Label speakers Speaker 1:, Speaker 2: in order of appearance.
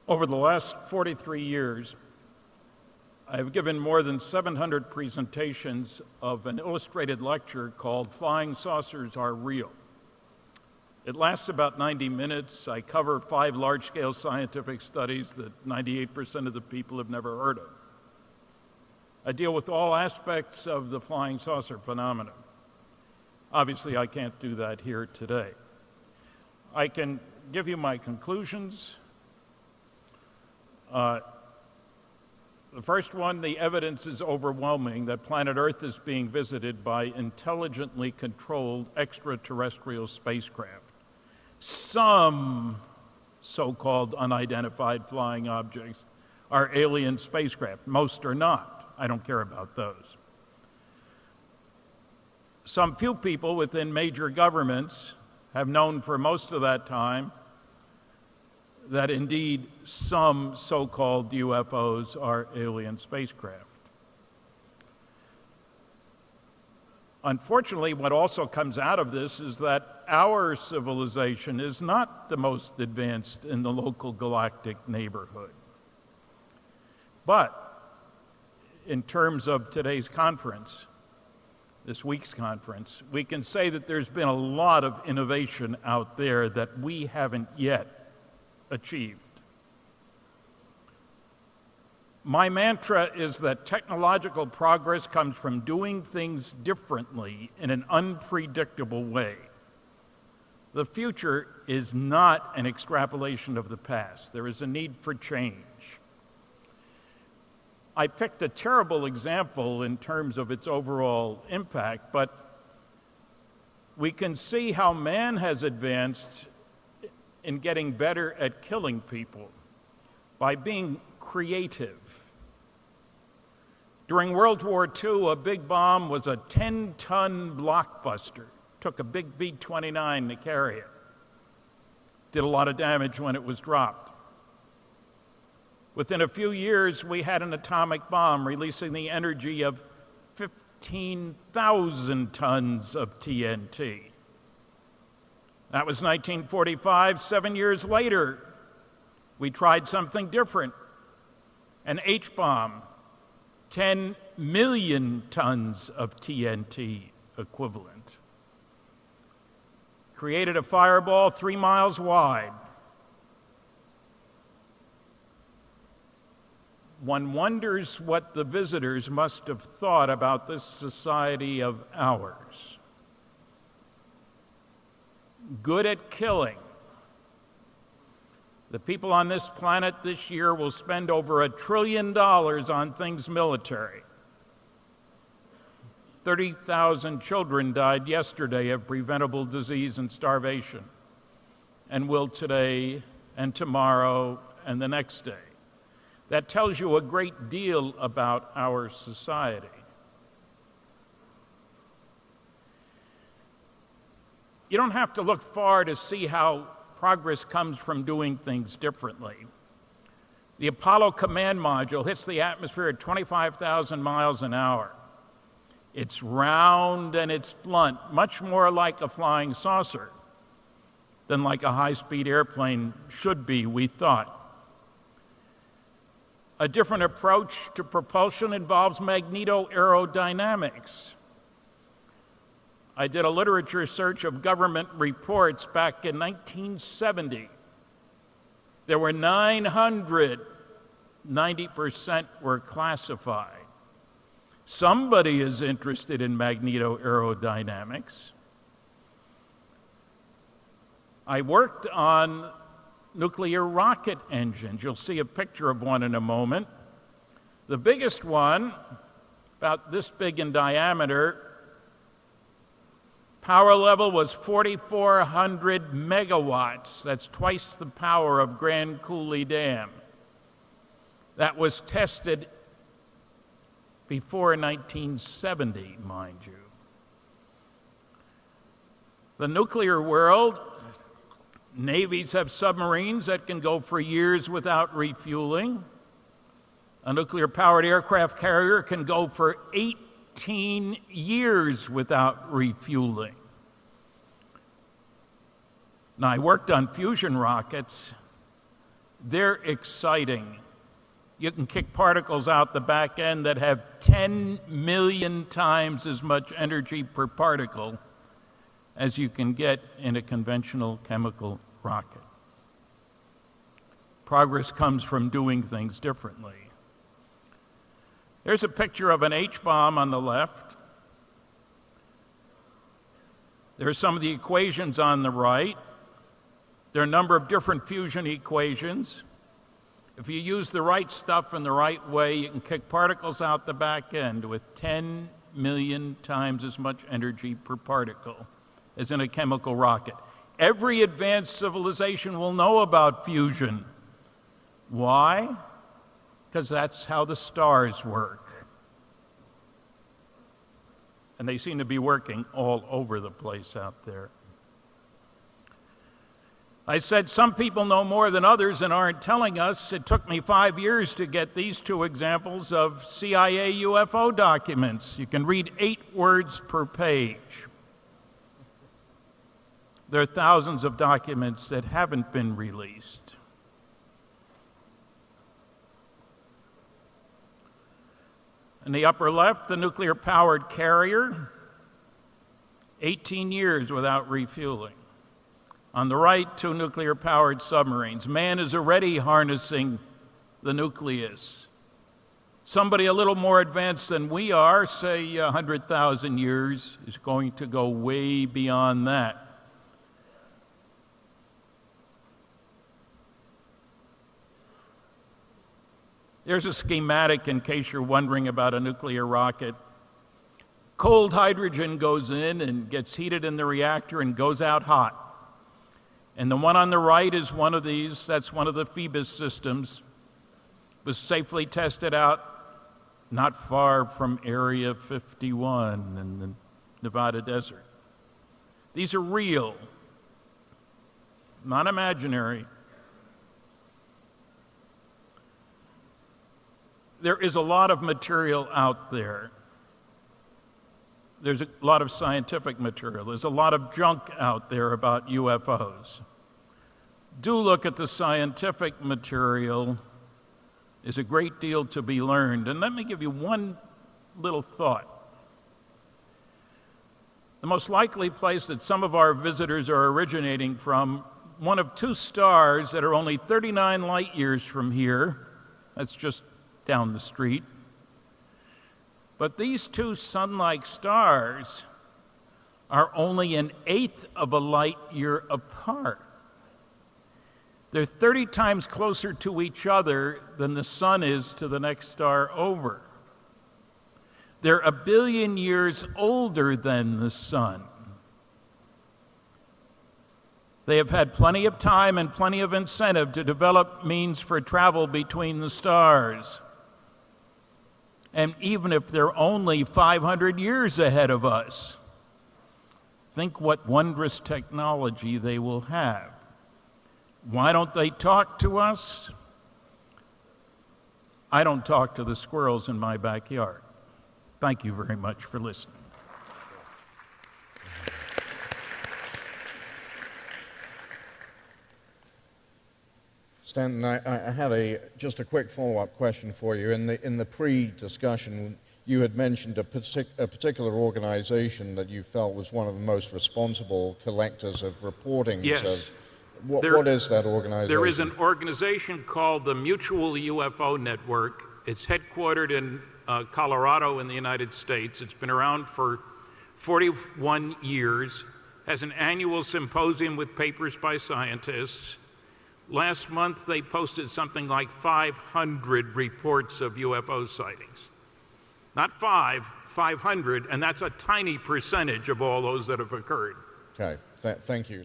Speaker 1: Over the last 43 years, I've given more than 700 presentations of an illustrated lecture called Flying Saucers Are Real. It lasts about 90 minutes. I cover 5 large-scale scientific studies that 98% of the people have never heard of. I deal with all aspects of the flying saucer phenomenon. Obviously, I can't do that here today. I can give you my conclusions. The first one, the evidence is overwhelming that planet Earth is being visited by intelligently controlled extraterrestrial spacecraft. Some so-called unidentified flying objects are alien spacecraft. Most are not. I don't care about those. Some few people within major governments have known for most of that time that indeed some so-called UFOs are alien spacecraft. Unfortunately, what also comes out of this is that our civilization is not the most advanced in the local galactic neighborhood. But in terms of today's conference, this week's conference, we can say that there's been a lot of innovation out there that we haven't yet achieved. My mantra is that technological progress comes from doing things differently in an unpredictable way. The future is not an extrapolation of the past. There is a need for change. I picked a terrible example in terms of its overall impact, but we can see how man has advanced in getting better at killing people by being creative. During World War II, a big bomb was a 10-ton blockbuster. Took a big B-29 to carry it. Did a lot of damage when it was dropped. Within a few years, we had an atomic bomb releasing the energy of 15,000 tons of TNT. That was 1945. 7 years later, we tried something different. An H-bomb, 10 million tons of TNT equivalent. Created a fireball 3 miles wide. One wonders what the visitors must have thought about this society of ours. Good at killing. The people on this planet this year will spend over $1 trillion on things military. 30,000 children died yesterday of preventable disease and starvation, and will today and tomorrow and the next day. That tells you a great deal about our society. You don't have to look far to see how progress comes from doing things differently. The Apollo command module hits the atmosphere at 25,000 miles an hour. It's round and it's blunt, much more like a flying saucer than like a high-speed airplane should be, we thought. A different approach to propulsion involves magneto-aerodynamics. I did a literature search of government reports back in 1970. There were 900, 90% were classified. Somebody is interested in magneto-aerodynamics. I worked on nuclear rocket engines. You'll see a picture of one in a moment. The biggest one, about this big in diameter, power level was 4,400 megawatts. That's twice the power of Grand Coulee Dam. That was tested before 1970, mind you. The nuclear world, navies have submarines that can go for years without refueling. A nuclear-powered aircraft carrier can go for 18 years without refueling. Now, I worked on fusion rockets. They're exciting. You can kick particles out the back end that have 10 million times as much energy per particle as you can get in a conventional chemical rocket. Progress comes from doing things differently. There's a picture of an H-bomb on the left. There are some of the equations on the right. There are a number of different fusion equations. If you use the right stuff in the right way, you can kick particles out the back end with 10 million times as much energy per particle as in a chemical rocket. Every advanced civilization will know about fusion. Why? Because that's how the stars work. And they seem to be working all over the place out there. I said some people know more than others and aren't telling us. It took me 5 years to get these two examples of CIA UFO documents. You can read 8 words per page. There are thousands of documents that haven't been released. In the upper left, the nuclear-powered carrier, 18 years without refueling. On the right, 2 nuclear-powered submarines. Man is already harnessing the nucleus. Somebody a little more advanced than we are, say 100,000 years, is going to go way beyond that. There's a schematic in case you're wondering about a nuclear rocket. Cold hydrogen goes in and gets heated in the reactor and goes out hot. And the one on the right is one of these. That's one of the Phoebus systems. It was safely tested out not far from Area 51 in the Nevada desert. These are real, not imaginary. There is a lot of material out there. There's a lot of scientific material. There's a lot of junk out there about UFOs. Do look at the scientific material. There's a great deal to be learned. And let me give you one little thought. The most likely place that some of our visitors are originating from, one of 2 stars that are only 39 light years from here. That's just down the street. But these 2 sun-like stars are only an 1/8 of a light year apart. They're 30 times closer to each other than the sun is to the next star over. They're 1 billion years older than the sun. They have had plenty of time and plenty of incentive to develop means for travel between the stars. And even if they're only 500 years ahead of us, think what wondrous technology they will have. Why don't they talk to us? I don't talk to the squirrels in my backyard. Thank you very much for listening.
Speaker 2: Stanton, I had just a quick follow-up question for you. In the pre-discussion, you had mentioned a particular organization that you felt was one of the most responsible collectors of reporting.
Speaker 1: Yes.
Speaker 2: What is that organization?
Speaker 1: There is an organization called the Mutual UFO Network. It's headquartered in Colorado in the United States. It's been around for 41 years, has an annual symposium with papers by scientists. Last month, they posted something like 500 reports of UFO sightings. Not 500, and that's a tiny percentage of all those that have occurred.
Speaker 2: Okay, thank you.